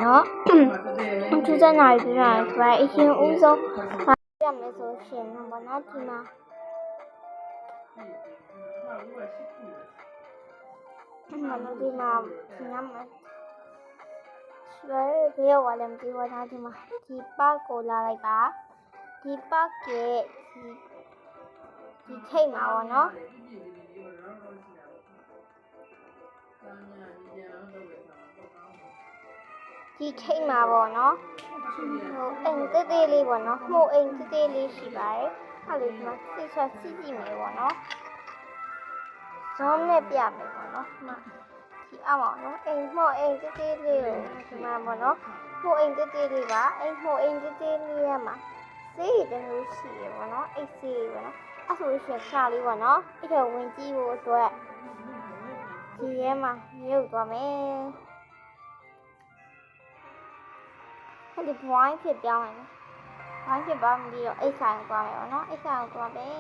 နော်ထူးခြားနာရီပြရဆိုအရင်ဦးဆုံးဘာပြမယ်ဆိုရှင်တော့ဗောနော်ဒီမှာဒီမှာညမှာဆွဲဘယ်ရောက်လဲမသိဘူးနော်ဒီမှာဒီပတ်ကိုလာလိုက်ပါဒီပတ်ကဒီထိတ်မှာဗောနော်ဒီထိတ်မှာပေါ့နော်ဟိုအိမ်တေးသေးလေးပေါ့နော်ဟိုအိမ်တေးသေးလေးရှိပါတယ်အဲ့လိုဒီမှာစိတ်ဆက်စီးကြည့်မယ်ပေါ့နော်ဇုံးနဲ့ပြမယ်ပေါ့နော်ဒီမှာဒီအောက်ပါနော်အိမ်ဟိုအိမ်တေးသေးလေးကိုဒီမှာပေါ့နော်ဟိုအိမ်တေးသေးလေးပါအိမ်ဟိုအိမ်တေးသေးလေးရမှာစေးတယ်လို့ရှိရပေါ့နော်အိတ်စေးပေါ့နော်အဲ့ဆိုရှင်ခါလေးပေါ့နော်အဲ့ဒါဝင်ကြည့်ဖို့အတွက်ဒီရဲမှာရုပ်သွားမယ်အဲ့ဒီဘဝိုင်းဖြစ်ပြောင်းမယ်ဘဝိုင်းဖြစ်ပါမပြီးတော့အိတ်ဆိုင်သွားမယ်ပေါ့နော်အိတ်ဆိုင်သွားမယ်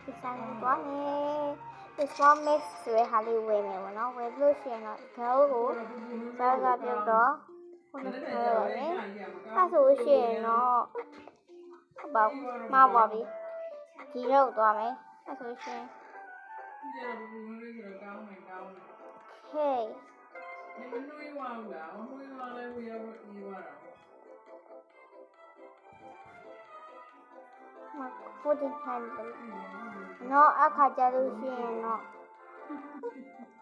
အိတ်ဆိုင်သွားမယ်ဒီစဝမ်မက်ဆိုရဟာလေးဝယ်မယ်ပေါ့နော်ဝယ်လို့ရှိရင်တော့ဂဲကိုဇာကပြုတ်တော့ဟိုလိုဝယ်မယ်အဲ့ဆိုရှိရင်တော့ဟုတ်ပါမပါပြီဒီရောက်သွားမယ်အဲ့ဆိုရှင်ဟေးမကိုတင်ဟန်နော်အခါကြလို့ရှိရင်တော့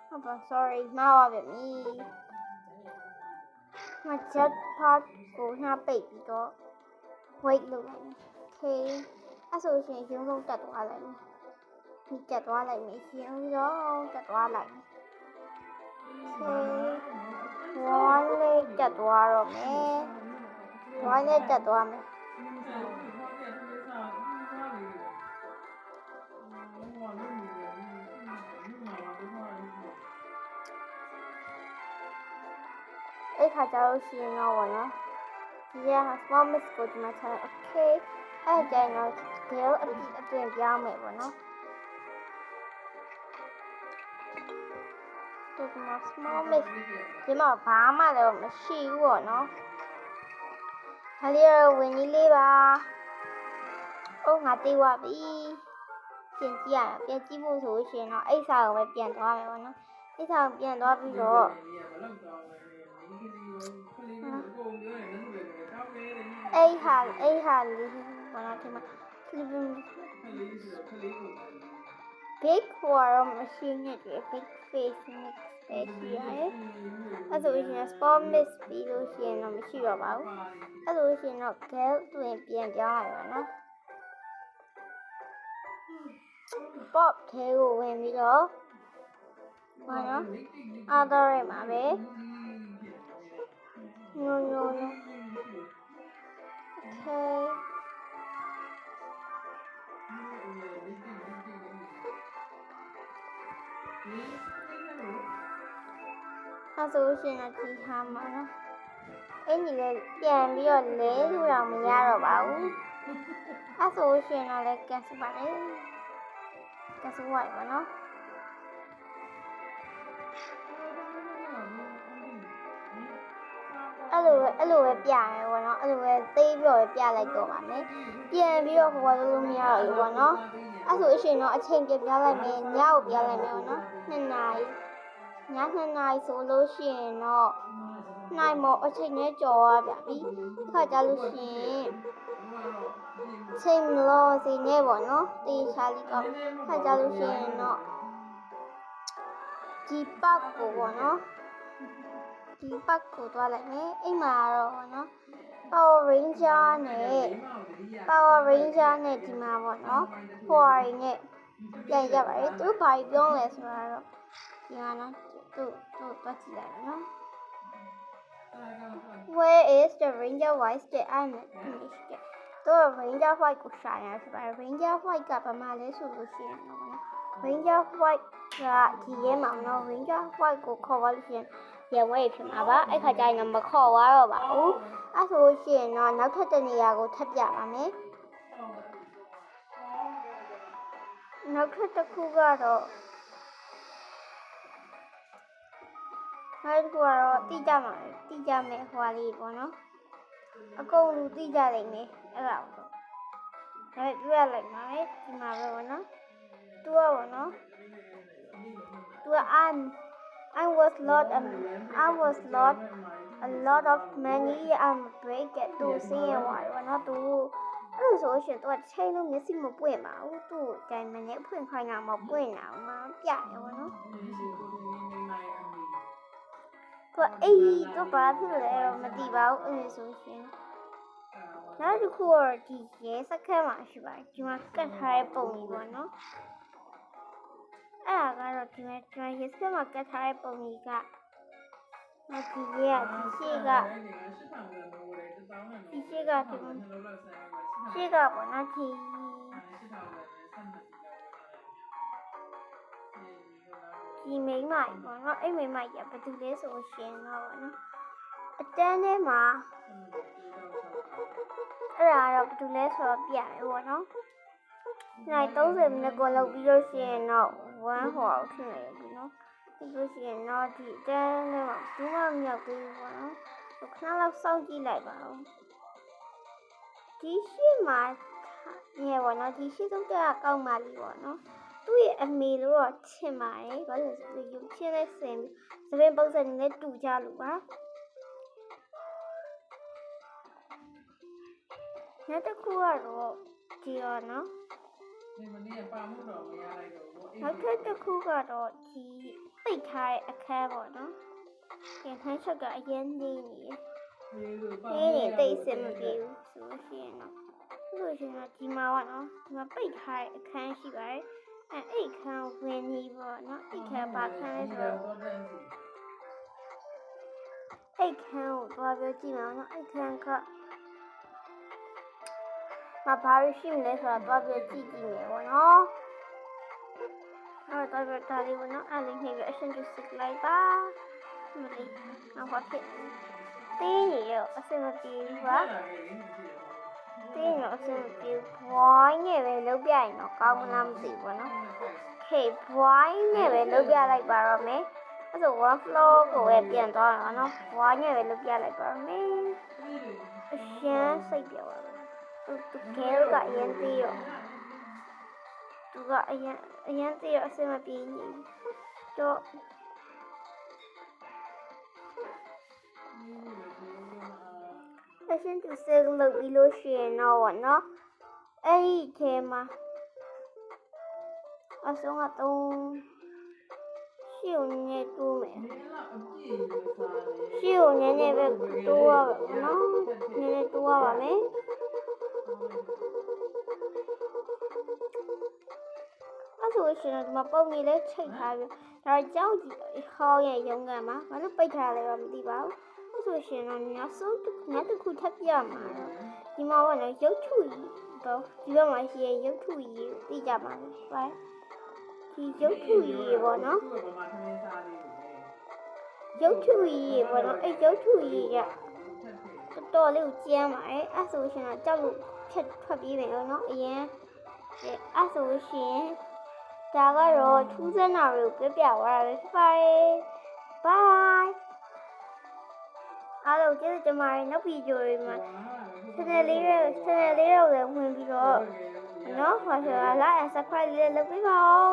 ဟုတ်ပါ sorry မှားပါပြီမချက်ပတ်ကိုနှာပိတ်ပြီးတော့ wait လုပ်လိုက်မယ် okay အဲ့ဆိုရှင်ရုံးဆုံးတက်သွားလိုက်မယ်ဒီတက်သွားလိုက်မယ်ရှင်ရုံးတက်သွားလိုက်မယ် okay ဝိုင်းလေးတက်သွားတော့မယ်ဝိုင်းလေးတက်သွားမယ်အဲ့ခါကျလို့ရှိရင်တော့ဗောနော်ဒီက small miss ကိုဒီမှာထား okay အဲ့ကျရင်တော့ girl အပြင်ပြောင်းမယ်ဗောနော်ဒီမှာ small miss ဒီမှာဘာမှလည်းမရှိဘူးဗောနော်ဒါလေးတော့ဝင်ကြီးလေးပါအိုးငါတေးသွားပြီပြန်ကြည့်ရအောင်ပြန်ကြည့်ဖို့ဆိုရှင်တော့အိတ်စာကိုပဲပြန်သွားမယ်ဗောနော်အိတ်စာကိုပြန်သွားပြီးတော့အဲ့ဟာလေးဘာလို့ဒီမှာ big horror machine နဲ့ big face mix ပဲရှိရတယ်အဲ့ဆိုရင် sport mix ပြီးလို့ရှိရင်တော့မရှိတော့ပါဘူးအဲ့လိုရှိရင်တော့ girl တွင်ပြန်ပြောင်းရပါနော် pop ထဲကိုဝင်ပြီးတော့ဘာနော်အားတော့ရမှာပဲညိုokay အဲ့ဆိုရှင်တော့ဒီဟာမှာနော်အဲ့ဒီလေပြန်ပြီးတော့လဲလို့တော့မရတော့ပါဘူးအဲ့ဆိုရှင်တော့လည်းကတ်စပါတယ်ကတ်စဝိုက်ပါနော်အဲ့လိုပဲပြမယ်ပေါ့နော်အဲ့လိုပဲသိပြီးတော့ပြလိုက်တော့ပါမယ်ပြန်ပြီးတော့ဟိုကလို့မရတော့ဘူးပေါ့နော်အဲ့ဆိုရှင်တော့အချိန်ပြပြလိုက်မယ်ညကိုပြလိုက်မယ်ပေါ့နော်2နာရီည2နာရီဆိုလို့ရှိရင်တော့နိုင်မောအချိန်နဲ့ကြော်ရပါပြီခါကြလို့ရှိရင်ချိန်လို့စီနေပေါ့နော်တေးချာလီကခါကြလို့ရှိရင်တော့ဒီပတ်ကိုပေါ့နော်ဒီပတ်ကိုသွားလိုက်မယ်အိမ်မှာတော့ပေါ့နော် Power Ranger နဲ့ဒီမှာပေါ့နော် Huawei နဲ့ပြန်ရပါတယ်သူဘာပြောလဲဆိုတာတော့ဒီဟာနော်သူပတ်ကြည့်လိုက်နော် Where is the Ranger White that I'm finished တော့ Ranger White ကိုရှာရဆိုပါ Ranger White ကဘာမှလဲဆိုလို့ရှိရင်တော့ Ranger White ကဒီရဲမှာနော် Ranger White ကိုခေါ်ပါလို့ရှိရင်ရဝဲဖြစ်မှာပါအဲ့ခါကျရင်တော့မခေါ်သွားတော့ပါဘူးအဲ့ဆိုရှင်တော့နောက်ထပ်တနေရာကိုထပ်ပြပါမယ်နောက်ထပ်တစ်ခုကတော့ နောက်တစ်ခုကတော့တိကြမယ်ဟွာလေးပေါ့နော်အကုန်လူတိကြလိမ့်မယ်အဲ့ဒါပေါ့ဒါပြရလိုက်ပါမယ်ဒီမှာပဲပေါ့နော်သူကပေါ့နော်သူက I was lost a lot of money and break it သူစင်းရသွားတယ်ပေါ့နော်သူအဲ့လိုဆိုရှင်သူကချိန်လုံးမျက်စိမပွင့်ပါဘူးသူ့တိုင်မနဲ့ဖွင့်ခိုင်းတာမပွင့်တာမှပြတယ်ပေါ့နော်သူအေးသူဘာဖြစ်လဲတော့မသိပါဘူးအဲ့လိုဆိုရှင်နောက်တစ်ခုကတော့ဒီရဲစခန်းမှာရှိပါတယ်ဒီမှာကတ်ထားတဲ့ပုံကြီးပေါ့နော်အဲ့ဒါကတော့ဒီမှာရဲစခန်းမှာကတ်ထားတဲ့ပုံကြီးကဒီရဲ့ဒီရှိကပေါ့နော်ဒီမိန်းမကြီးပေါ့နော်အဲ့မိန်းမကြီးကဘာတူလဲဆိုရှင်တော့ပေါ့နော်အတန်းထဲမှာအဲ့ဒါတော့ဘာတူလဲဆိုတော့ပြတယ်ပေါ့နော်နိုင်30မိနစ်ကိုလောက်ပြီးလို့ရှိရင်တော့1 hour ဖြစ်နေပြီနော်ပြီးလို့ရှိရင်တော့ဒီအတန်းထဲမှာဘူးမမြောက်သေးဘူးပေါ့နော်ခဏလောက်စောင့်ကြည့်လိုက်ပါဦးဒီရှိမှာညပေါ့နော်ဒီရှိဆုံးတက်ကောက်မှလीပေါ့နော်သူ့ရဲ့အမေလို့တော့ထင်ပါတယ်ဘာလို့လဲဆိုရုပ်ချင်းနဲ့ဆင်သပင်ပုံစံနဲ့တူကြလို့ပါနောက်တစ်ခုကတော့ဒီရောနော်နောက်တစ်ခုကတော့ဒီပိတ်ထားတဲ့အခန်းပေါ့နော်ဒီခန်းချက်ကအရင်နေနေတိတ်စင်မပြေဘူးဆိုရှင်တော့ဆိုရှင်တော့ဒီမှာပေါ့နော်ဒီမှာပိတ်ထားတဲ့အခန်းရှိပါတယ်အဲ့အခန်းဝင်နေပေါ့နော်အဲ့ခန်းဘာခန်းလဲဆိုတော့အဲ့ခန်းကိုသွားပြောကြည့်ပါဦးနော်အဲ့ခန်းကမဘာလို့ရှိမလဲဆိုတော့သွားပြောကြည့်မယ်ပေါ့နော်တော့ဒါလေးပေါ့နော်အဲ့လေးနှိပ်ပြီးအရှင်ကျစစ်လိုက်ပါမလေးနောက်ဘာဖြစ်တင်းရအစမပြေဘူးပါတင်းရအစမပြေဘွိုင်းနဲ့ပဲလုပ်ပြရင်တော့ကောင်းမလားမသိဘူးနော်ခေဘွိုင်းနဲ့ပဲလုပ်ပြလိုက်ပါတော့မယ်အဲ့ဆို one floor ကိုပဲပြန်သွားတော့နော်ဘွိုင်းနဲ့ပဲလုပ်ပြလိုက်ပါတော့မယ်အရှင်စိတ်ပြောပါသူကဲကအရင်သေးရောသူကအရင်သေးရောအစမပြေနေတော့အရှင်သူစက်လုပ်ပြီးလို့ရှိရင်တော့နော်အဲ့ဒီထဲမှာအဆုံးကတော့ရှေ့ကိုနည်းတိုးမယ်ရှေ့ကိုနည်းနည်းပဲတိုးရပါနော်နည်းနည်းတိုးရပါမယ်အဲ့ဆိုရှင်ဒီမှာပုံကြီးလေးချိန်ထားပြီးဒါကြောက်ကြီးဟောင်းရဲ့ရုံးကန်မှာဘာလို့ပိတ်ထားလဲတော့မသိပါဘူးဆိုရှင်တော့နောက်ဆုံးတစ်ခုထပ်ပြမှာဒီမှာကလည်းရုပ်ထုကြီးတော့ဒီဘက်မှာရှိရဲ့ရုပ်ထုကြီးသိကြပါမယ်။ဘာဒီရုပ်ထုကြီးပေါ့နော်ရုပ်ထုကြီးပေါ့နော်အဲ့ရုပ်ထုကြီးကတော်လေးကိုကျန်းပါတယ်အဲ့ဆိုရှင်တော့ကြောက်လို့ဖြတ်ထွက်ပြေးမယ်နော်အရင်အဲ့ဆိုရှင်ဒါကတော့ထူးဆန်းတာတွေကိုပြသွားတာပဲဖြစ်ပါတယ်။ Bye အားလုံးကျေးဇူးတင်ပါတယ်နောက်ဗီဒီယိုတွေမှာchannel လေးကိုလည်းဝင်ပြီးတော့နော်ဟောဆိုလာ subscribe လေးလုပ်ပေးပါဦး